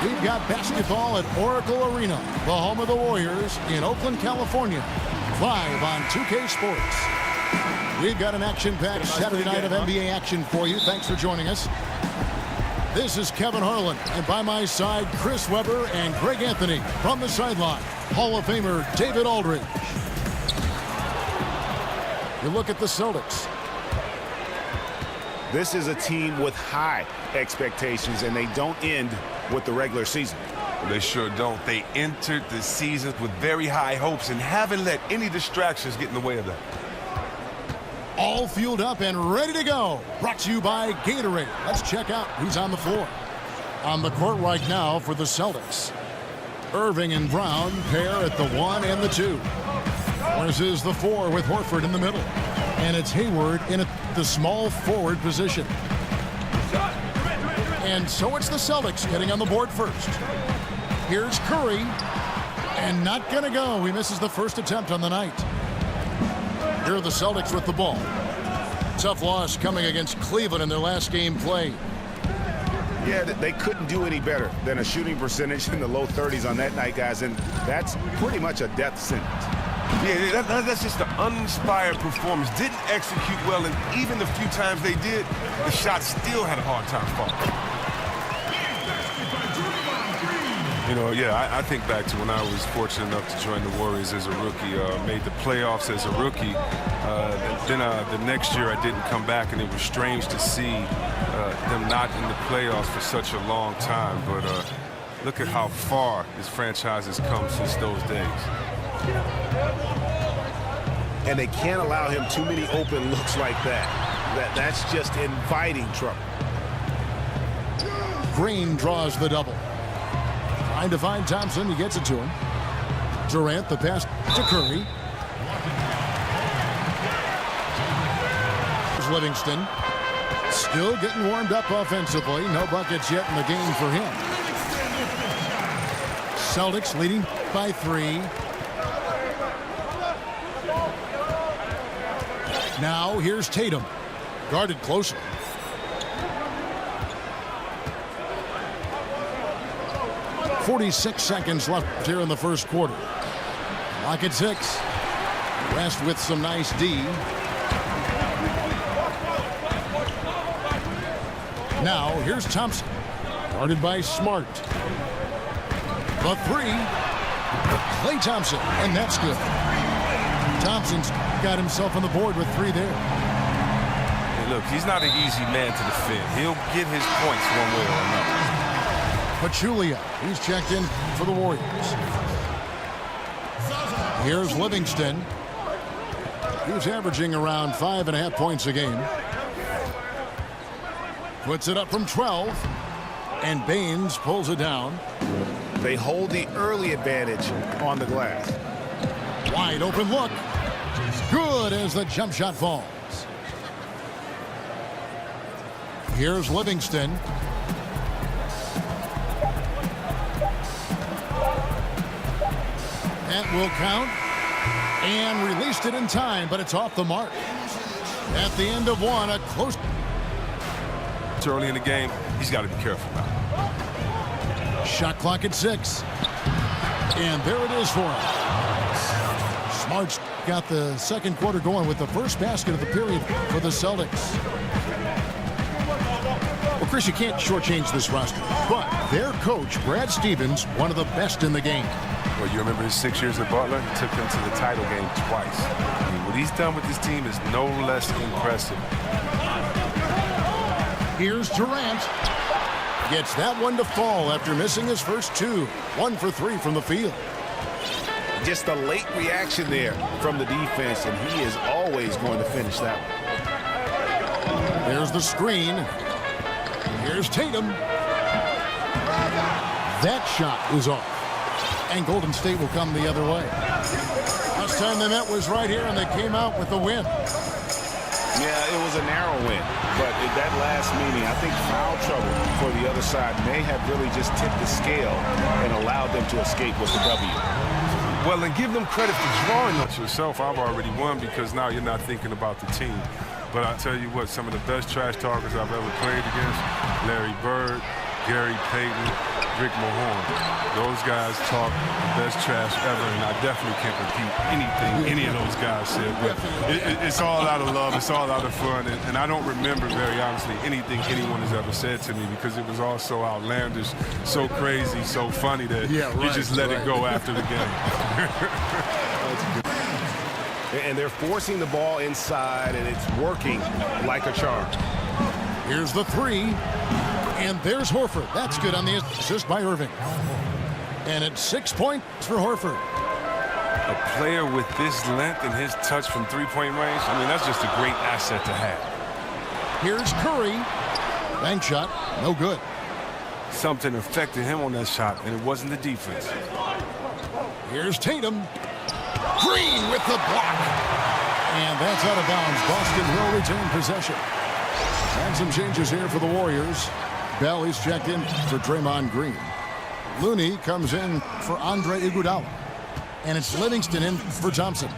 We've got basketball at Oracle Arena, the home of the Warriors in Oakland, California. Live on 2K Sports. We've got an action-packed Saturday night of NBA action for you. Thanks for joining us. This is Kevin Harlan, and by my side, Chris Webber and Greg Anthony. From the sideline, Hall of Famer David Aldridge. You look at the Celtics. This is a team with high expectations, and they don't end with the regular season. They sure don't. They entered the season with very high hopes and haven't let any distractions get in the way of that. All fueled up and ready to go. Brought to you by Gatorade. Let's check out who's on the floor. On the court right now for the Celtics. Irving and Brown pair at the 1 and the 2. Versus the 4 with Horford in the middle. And it's Hayward in the small forward position. And so it's the Celtics getting on the board first. Here's Curry. And not going to go. He misses the first attempt on the night. Here are the Celtics with the ball. Tough loss coming against Cleveland in their last game played. Yeah, they couldn't do any better than a shooting percentage in the low 30s on that night, guys. And that's pretty much a death sentence. Yeah, that's just an uninspired performance. Didn't execute well, and even the few times they did, the shot still had a hard time falling. You know, yeah, I think back to when I was fortunate enough to join the Warriors as a rookie, made the playoffs as a rookie. Then the next year I didn't come back, and it was strange to see them not in the playoffs for such a long time. But look at how far this franchise has come since those days. And they can't allow him too many open looks like that. That's just inviting trouble. Green draws the double. Trying to find Thompson. He gets it to him. Durant, the pass to Curry. Here's Livingston. Still getting warmed up offensively. No buckets yet in the game for him. Celtics leading by 3. Now here's Tatum. Guarded closely. .46 seconds left here in the first quarter. Lock at 6. West with some nice D. Now here's Thompson. Guarded by Smart. The 3. Klay Thompson, and that's good. Thompson's got himself on the board with 3 there. Hey, look, he's not an easy man to defend. He'll get his points one way or another. Pachulia, he's checked in for the Warriors. Here's Livingston. He's averaging around 5.5 points a game. Puts it up from 12. And Baines pulls it down. They hold the early advantage on the glass. Wide open look. Good as the jump shot falls. Here's Livingston. That will count. And released it in time, but it's off the mark. At the end of 1, a close. It's early in the game. He's got to be careful now. Shot clock at 6. And there it is for him. Smart's got the second quarter going with the first basket of the period for the Celtics. Well, Chris, you can't shortchange this roster, but their coach, Brad Stevens, one of the best in the game. Well, you remember his 6 years at Butler? He took them to the title game twice. I mean, what he's done with this team is no less impressive. Here's Durant. Gets that one to fall after missing his first 2. 1 for 3 from the field. Just a late reaction there from the defense, and he is always going to finish that one. There's the screen. Here's Tatum. That shot is off. And Golden State will come the other way. Last time they met was right here, and they came out with the win. Yeah, it was a narrow win. But in that last meeting, I think foul trouble for the other side may have really just tipped the scale and allowed them to escape with the W. Well, and give them credit for drawing on yourself. I've already won because now you're not thinking about the team. But I tell you what, some of the best trash talkers I've ever played against, Larry Bird, Gary Payton, Rick Mahorn. Those guys talk the best trash ever, and I definitely can't repeat anything any of those guys said. But it's all out of love. It's all out of fun. And I don't remember, very honestly, anything anyone has ever said to me because it was all so outlandish, so crazy, so funny that you just let it go after the game. And they're forcing the ball inside, and it's working like a charm. Here's the three. And there's Horford. That's good on the assist by Irving. And it's 6 points for Horford. A player with this length and his touch from three-point range, I mean, that's just a great asset to have. Here's Curry. Bank shot, no good. Something affected him on that shot, and it wasn't the defense. Here's Tatum. Green with the block. And that's out of bounds. Boston will retain possession. And some changes here for the Warriors. Bell, he's checked in for Draymond Green. Looney comes in for Andre Iguodala. And it's Livingston in for Thompson.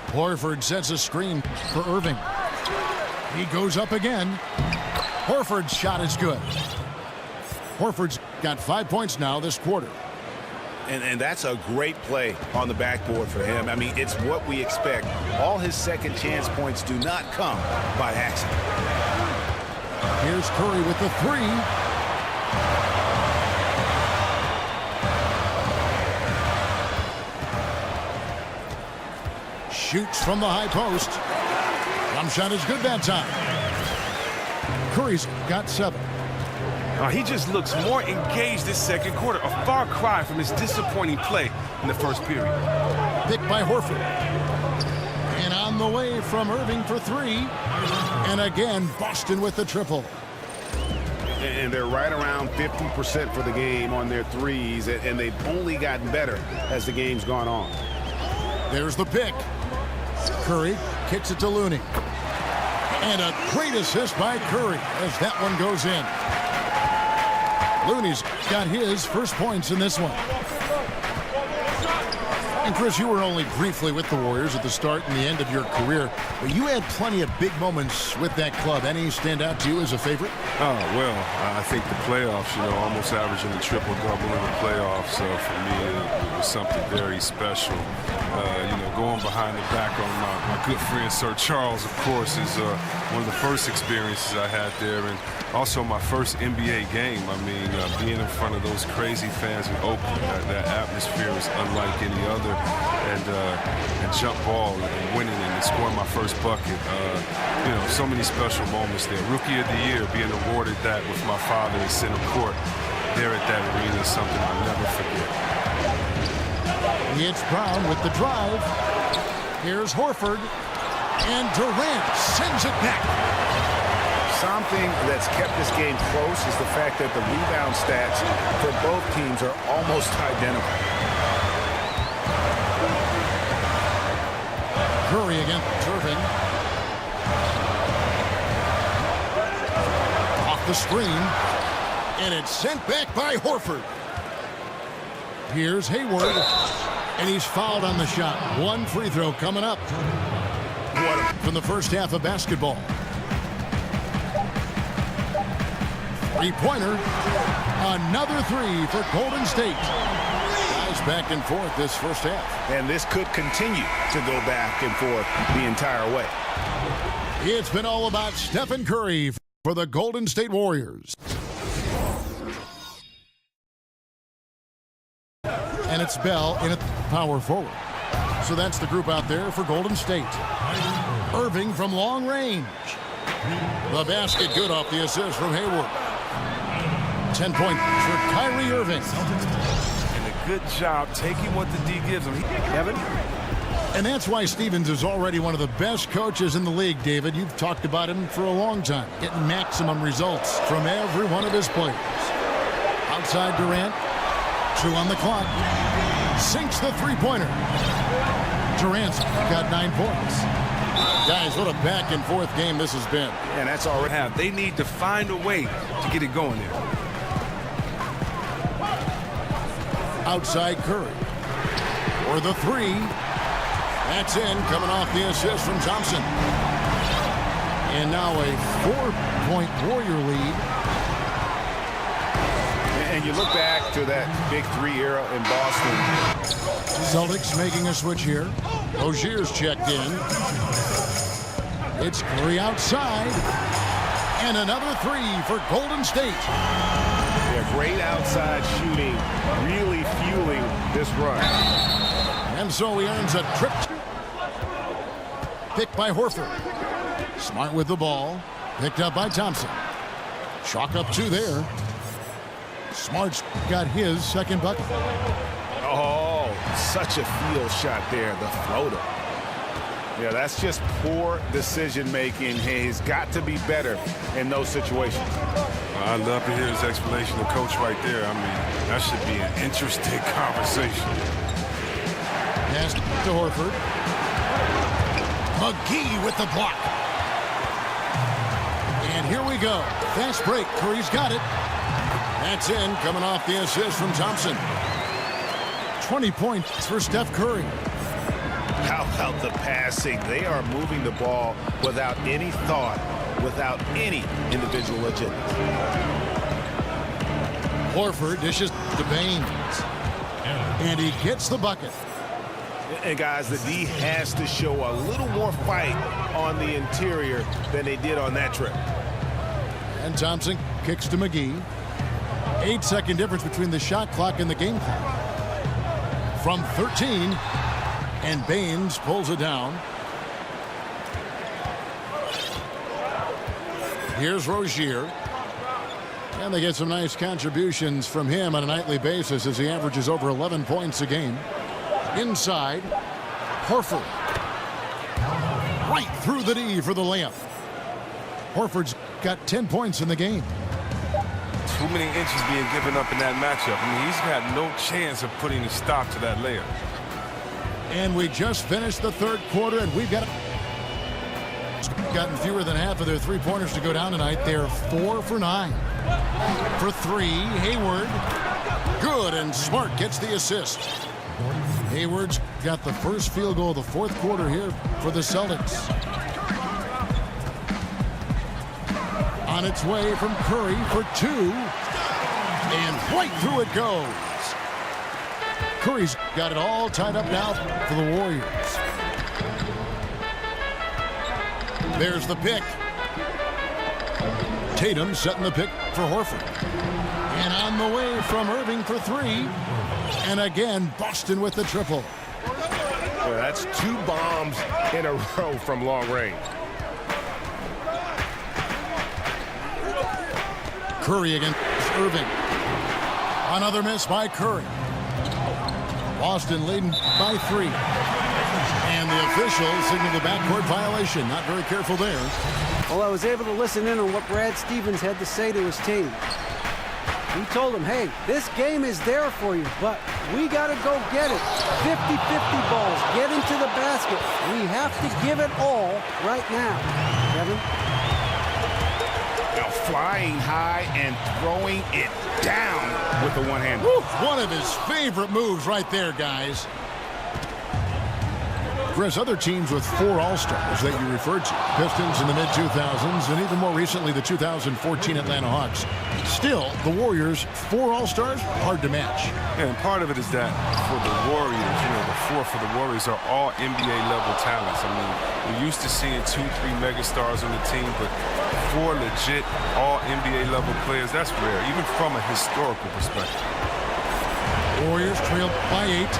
Horford sets a screen for Irving. He goes up again. Horford's shot is good. Horford's got 5 points now this quarter. And that's a great play on the backboard for him. I mean, it's what we expect. All his second chance points do not come by accident. Here's Curry with the three. Shoots from the high post. Jump shot is good that time. Curry's got 7. He just looks more engaged this second quarter. A far cry from his disappointing play in the first period. Picked by Horford. And on the way from Irving for 3. And again, Boston with the triple. And they're right around 50% for the game on their threes, and they've only gotten better as the game's gone on. There's the pick. Curry kicks it to Looney. And a great assist by Curry as that one goes in. Looney's got his first points in this one. And Chris, you were only briefly with the Warriors at the start and the end of your career, but you had plenty of big moments with that club. Any stand out to you as a favorite? Oh, well, I think the playoffs, almost averaging a triple-double in the playoffs. For me, it was something very special. Going behind the back on my good friend Sir Charles, of course, is one of the first experiences I had there, and also my first NBA game. I mean, being in front of those crazy fans in Oakland, that atmosphere is unlike any other, and jump ball and winning and scoring my first bucket. So many special moments there. Rookie of the Year, being awarded that with my father in center court there at that arena is something I'll never forget. It's Brown with the drive. Here's Horford. And Durant sends it back. Something that's kept this game close is the fact that the rebound stats for both teams are almost identical. Curry against Irving. Off the screen. And it's sent back by Horford. Here's Hayward. And he's fouled on the shot. One free throw coming up. From the first half of basketball. Three-pointer. Another three for Golden State. Guys back and forth this first half. And this could continue to go back and forth the entire way. It's been all about Stephen Curry for the Golden State Warriors. And it's Bell in a power forward. So that's the group out there for Golden State. Irving from long range. The basket good off the assist from Hayward. 10 points for Kyrie Irving. And a good job taking what the D gives him. Kevin? And that's why Stevens is already one of the best coaches in the league, David. You've talked about him for a long time, getting maximum results from every one of his players. Outside Durant. 2 on the clock. Sinks the three-pointer. Durant's got 9 points. Guys, what a back-and-forth game this has been. And that's already have. They need to find a way to get it going there. Outside Curry. Or the three. That's in, coming off the assist from Thompson. And now a 4-point Warrior lead. And you look back to that Big Three era in Boston. Celtics making a switch here. Rozier's checked in. It's Curry outside. And another three for Golden State. Yeah, great outside shooting, really fueling this run. And so he earns a trip. Picked by Horford. Smart with the ball. Picked up by Thompson. Chalk up two there. Smart's got his second bucket. Oh, such a field shot there, the floater. Yeah, that's just poor decision-making. He's got to be better in those situations. I'd love to hear his explanation of coach right there. I mean, that should be an interesting conversation. Pass to Horford. McGee with the block. And here we go. Fast break. Curry's got it. That's in, coming off the assist from Thompson. 20 points for Steph Curry. How about the passing? They are moving the ball without any thought, without any individual agenda. Horford dishes to Baines. And he gets the bucket. And guys, the D has to show a little more fight on the interior than they did on that trip. And Thompson kicks to McGee. 8-second difference between the shot clock and the game clock. From 13, and Baines pulls it down. Here's Rozier. And they get some nice contributions from him on a nightly basis as he averages over 11 points a game. Inside, Horford. Right through the D for the layup. Horford's got 10 points in the game. Too many inches being given up in that matchup. I mean, he's got no chance of putting a stop to that layup. And we just finished the third quarter, and we've gotten fewer than half of their three-pointers to go down tonight. They're 4 for 9. For 3, Hayward. Good, and Smart gets the assist. Hayward's got the first field goal of the fourth quarter here for the Celtics. On its way from Curry for 2. And right through it goes. Curry's got it all tied up now for the Warriors. There's the pick. Tatum setting the pick for Horford. And on the way from Irving for 3. And again, Boston with the triple. Well, that's 2 bombs in a row from long range. Curry against Irving. Another miss by Curry. Boston leading by 3. And the officials signal the backcourt violation. Not very careful there. Well, I was able to listen in on what Brad Stevens had to say to his team. He told him, hey, this game is there for you, but we got to go get it. 50-50 balls, get into the basket. We have to give it all right now. Kevin? Now flying high and throwing it down with the one hand. One of his favorite moves right there, guys. Chris, other teams with 4 All-Stars that you referred to, Pistons in the mid-2000s, and even more recently the 2014 Atlanta Hawks. Still, the Warriors, 4 All-Stars, hard to match. Yeah, and part of it is that for the Warriors, the 4 for the Warriors are all NBA-level talents. I mean, we're used to seeing 2-3 megastars on the team, but 4 legit all NBA-level players, that's rare, even from a historical perspective. Warriors trail by 8.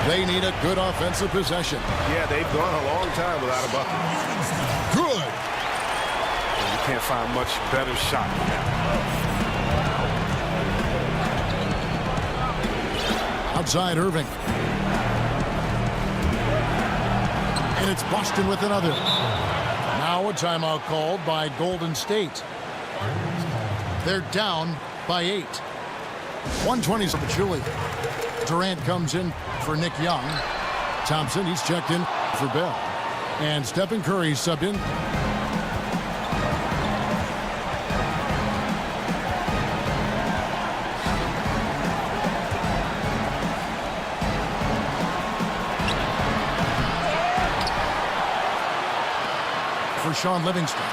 They need a good offensive possession. Yeah, they've gone a long time without a bucket. Good. And you can't find much better shot than that. Outside Irving. And it's Boston with another. Now a timeout called by Golden State. They're down by 8. 120 for Julie. Durant comes in for Nick Young. Thompson, he's checked in for Bell. And Stephen Curry subbed in. For Sean Livingston.